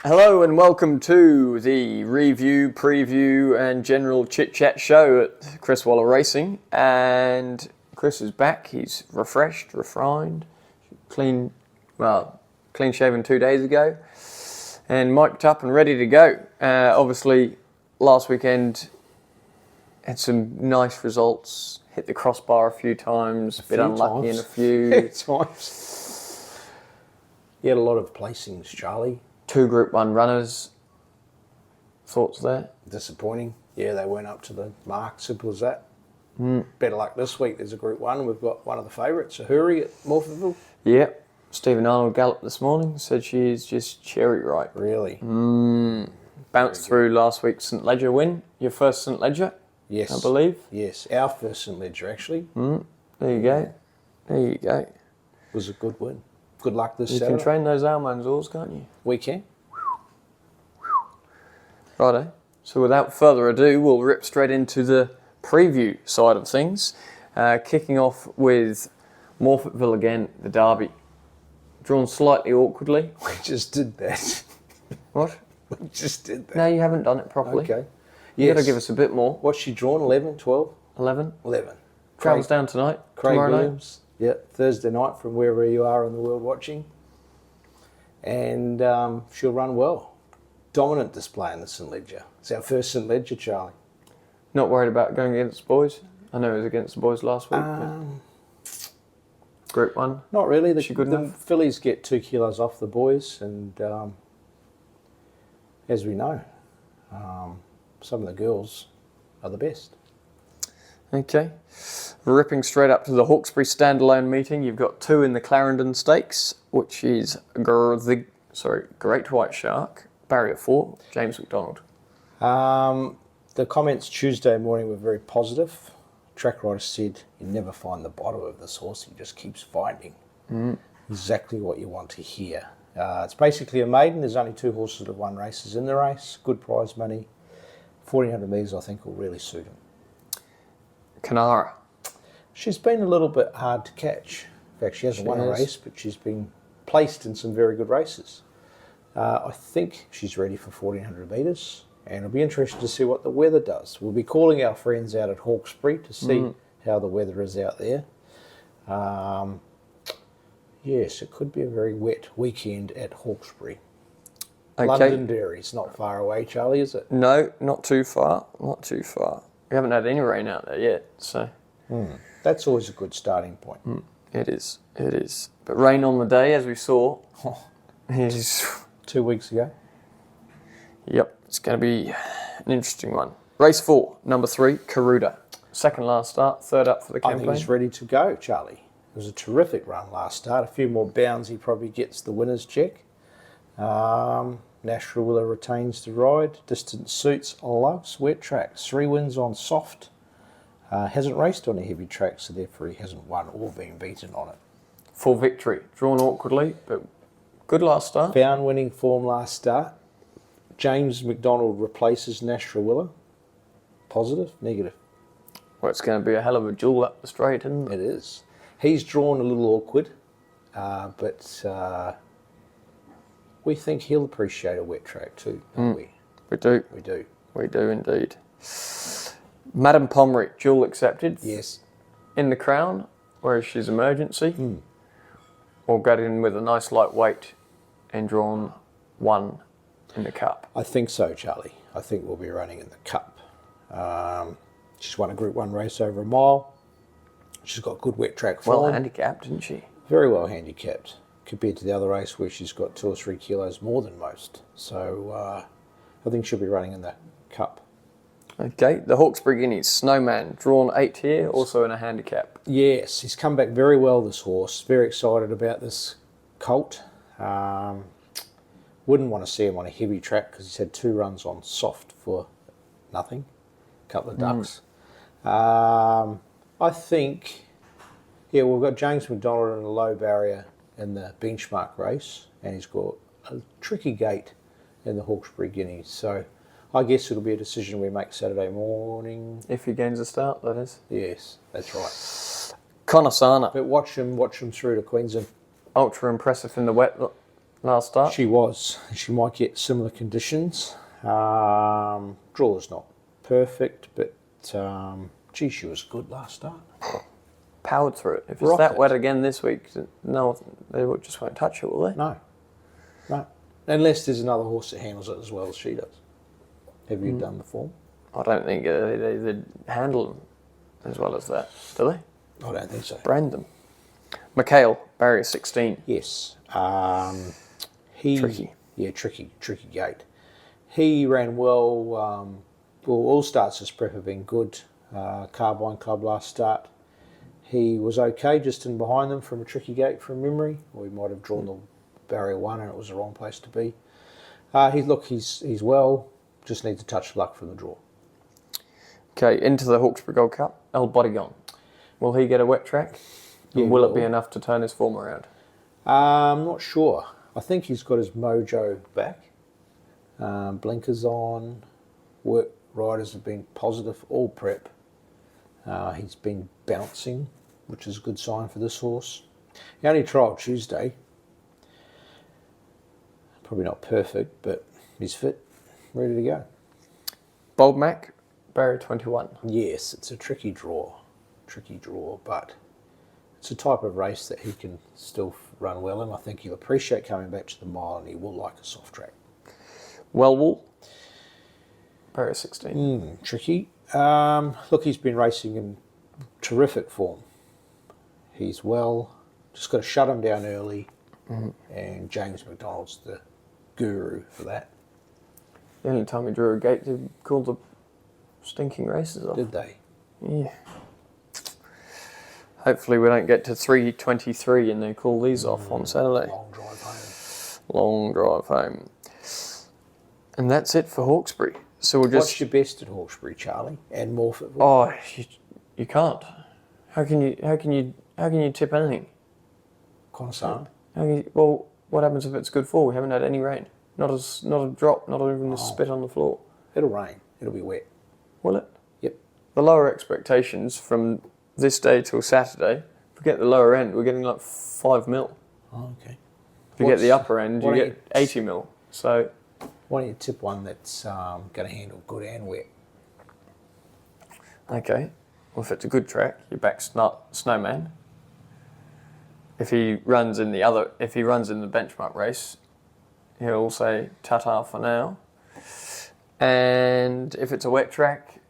Hello and welcome to the review, preview and general chit-chat show at Chris Waller Racing. And Chris is back. He's refreshed, refined, clean shaven 2 days ago and mic'd up and ready to go. Obviously, last weekend had some nice results. Hit the crossbar a few times, bit unlucky in a few. times. You had a lot of placings, Charlie. 2 Group 1 runners. Thoughts there? Disappointing. Yeah, they weren't up to the mark. Simple as that. Better luck this week. There's a Group 1. We've got one of the favourites, Hawkesbury at Morphettville. Yep. Stephen Arnold galloped this morning. Said she is just cherry ripe. Really? Bounced through last week's St Ledger win. Your first St Ledger, Yes. I believe. Yes, our first St Ledger, actually. There you go. There you go. Was a good win. Good luck this You Saturday. can train those Almanzors, can't you? We can. Righto. So without further ado, we'll rip straight into the preview side of things. Kicking off with Morphettville again, the Derby. Drawn slightly awkwardly. We just did that. What? We just did that. No, you haven't done it properly. Okay. You've got to give us a bit more. What's she drawn? 11, 12? 11. 11. Travels down tonight. Craig tomorrow night. Williams. Yeah, Thursday night from wherever you are in the world watching. And she'll run well. Dominant display in the St Ledger. It's our first St Ledger, Charlie. Not worried about going against the boys? I know it was against the boys last week. Group 1. Not really. The good enough? fillies get 2 kilos off the boys, and as we know, some of the girls are the best. Okay. Ripping straight up to the Hawkesbury standalone meeting, you've got 2 in the Clarendon Stakes, which is Great White Shark, Barrier 4, James McDonald. The comments Tuesday morning were very positive. Track rider said, "You never find the bottom of this horse, he just keeps finding." Exactly what you want to hear. It's basically a maiden. There's only 2 horses that have won races in the race. Good prize money. 1400 metres, I think, will really suit him. Kanara. She's been a little bit hard to catch. In fact, she hasn't won a race, but she's been placed in some very good races. I think she's ready for 1400 metres, and it'll be interesting to see what the weather does. We'll be calling our friends out at Hawkesbury to see how the weather is out there. Yes, it could be a very wet weekend at Hawkesbury. Okay. London Dairy's not far away, Charlie, is it? No, not too far. Not too far. We haven't had any rain out there yet, so... That's always a good starting point. It is. It is. But rain on the day, as we saw, is... 2 weeks ago. Yep, it's going to be an interesting one. Race 4, number 3, Karuda. Second last start, third up for the I campaign. think he's ready to go, Charlie. It was a terrific run last start. A few more bounds, he probably gets the winner's check. Nashville Willow retains the ride. Distance suits, loves wet tracks. 3 wins on soft. Hasn't raced on a heavy track, so therefore he hasn't won or been beaten on it. Full victory. Drawn awkwardly, but good last start. Found winning form last start. James McDonald replaces Nashville Willow. Positive, negative. Well, it's going to be a hell of a duel up the straight, isn't it? It is. He's drawn a little awkward, but we think he'll appreciate a wet track too, don't we? We do. We do. We do indeed. Madame Pommery, duel accepted. Yes. In the Crown, where she's emergency. Or got in with a nice lightweight and drawn 1 in the Cup. I think so, Charlie. I think we'll be running in the Cup. She's won a Group 1 race over a mile. She's got good wet track form. Well handicapped, didn't she? Very well handicapped compared to the other race where she's got 2 or 3 kilos more than most. So I think she'll be running in the Cup. Okay, the Hawkesbury Guineas, Snowman, drawn 8 here, also in a handicap. Yes, he's come back very well, this horse. Very excited about this colt. Wouldn't want to see him on a heavy track because he's had 2 runs on soft for nothing. A couple of ducks. I think, yeah, we've got James McDonald in a low barrier in the benchmark race, and he's got a tricky gate in the Hawkesbury Guineas. So I guess it'll be a decision we make Saturday morning. If he gains a start, that is. Yes, that's right. Conasana. But watch him through to Queensland. Ultra impressive in the wet last start. She was. She might get similar conditions. Draw's not perfect, but gee, she was good last start. Powered through it. If it's Rocket. that wet again this week, no, they just won't touch it, will they? No. Unless there's another horse that handles it as well as she does. Have you done the form? I don't think they handle them as well as that, do they? I don't think so. Brand them. McHale, barrier 16. Yes. Tricky. Yeah, tricky gate. He ran well. All starts as prep have been good. Carbine Club last start. He was okay just in behind them from a tricky gate from memory, or he might have drawn the barrier 1 and it was the wrong place to be. He's well, just needs a touch of luck from the draw. Okay, into the Hawkesbury Gold Cup. El Bodygon. Will he get a wet track? Yeah, And will it be enough to turn his form around? I'm not sure. I think he's got his mojo back. Blinkers on. Work riders have been positive all prep. He's been bouncing, which is a good sign for this horse. He only trialled Tuesday. Probably not perfect, but he's fit, ready to go. Bold Mac, barrier 21. Yes, it's a tricky draw, but it's a type of race that he can still run well in. I think he'll appreciate coming back to the mile, and he will like a soft track. Wellwall, barrier 16. Tricky. Look, he's been racing in terrific form. He's well. Just got to shut him down early, and James McDonald's the guru for that. The only time he drew a gate, they called the stinking races off. Did they? Yeah. Hopefully we don't get to 3:23 and they call these off on Saturday. Long drive home. Long drive home. And that's it for Hawkesbury. So we'll just... What's your best at Hawkesbury, Charlie? And Morphettville? Oh, you can't. How can you tip anything? Constant. Well, what happens if it's good fall? We haven't had any rain. Not a drop, not even a spit on the floor. It'll rain. It'll be wet. Will it? Yep. The lower expectations from this day till Saturday, forget the lower end, we're getting like 5 mil. Oh, okay. If you get the upper end, you what get 80 mil. So why don't you tip one that's going to handle good and wet? okay, well if it's a good track, you back Snowman. If he runs in the benchmark race, he'll say ta-ta for now. And if it's a wet track,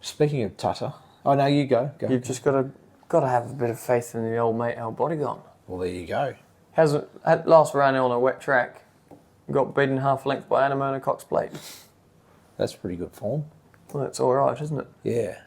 Speaking of Tata, oh no, you go. you've just got to have a bit of faith in the old mate El Bodygon. Well, there you go. Hasn't at last ran on a wet track, got beaten half length by Anamona Cox Plate. That's pretty good form. Well, that's all right, isn't it? Yeah.